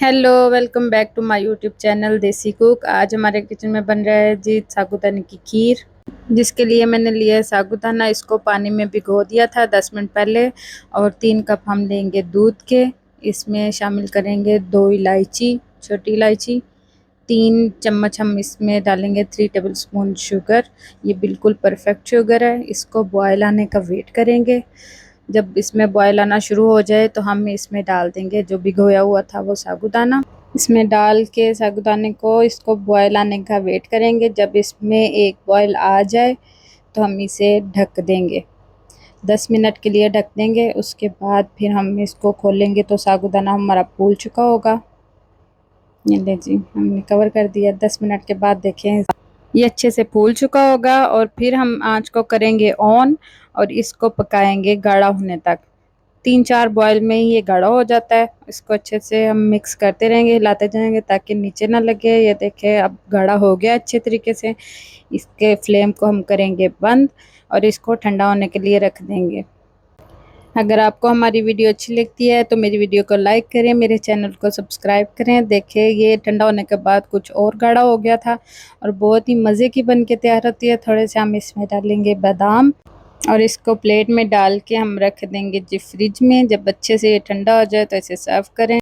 Hello, welcome back to my YouTube channel Desi cook. आज हमारे kitchen में बन रहा है जी साबूदाने की खीर, जिसके लिए मैंने लिया है साबूदाना। इसको पानी में भिगो दिया था 10 मिनट पहले। और 3 कप हम लेंगे दूध के। इसमें शामिल करेंगे 2 इलायची, छोटी इलायची। 3 चम्मच हम इसमें डालेंगे 3 टेबल स्पून शुगर। ये बिल्कुल परफेक्ट शुगर है। इसको बॉयल आने का वेट करेंगे। जब इसमें बॉयल आना शुरू हो जाए तो हम इसमें डाल देंगे जो भिगोया हुआ था वो साबूदाना। इसमें डाल के साबूदाने को इसको बॉयल आने का वेट करेंगे। जब इसमें एक बॉयल आ जाए तो हम इसे ढक देंगे, 10 मिनट के लिए ढक देंगे। उसके बाद फिर हम इसको खोलेंगे तो साबूदाना हमारा फूल चुका होगा। ये ले जी, हमने कवर कर दिया। 10 मिनट के बाद देखें ये अच्छे से फूल चुका होगा। और फिर हम आंच को करेंगे ऑन और इसको पकाएंगे गाढ़ा होने तक। 3-4 बॉयल में ही ये गाढ़ा हो जाता है। इसको अच्छे से हम मिक्स करते रहेंगे, हिलाते जाएंगे ताकि नीचे ना लगे। ये देखें अब गाढ़ा हो गया अच्छे तरीके से। इसके फ्लेम को हम करेंगे बंद और इसको ठंडा होने के लिए रख देंगे। अगर आपको हमारी वीडियो अच्छी लगती है तो मेरी वीडियो को लाइक करें, मेरे चैनल को सब्सक्राइब करें। देखें ये ठंडा होने के बाद कुछ और गाढ़ा हो गया था और बहुत ही मज़े की बन के तैयार होती है। थोड़े से हम इसमें डालेंगे बादाम और इसको प्लेट में डाल के हम रख देंगे जी फ्रिज में। जब अच्छे से ये ठंडा हो जाए तो इसे सर्व करें।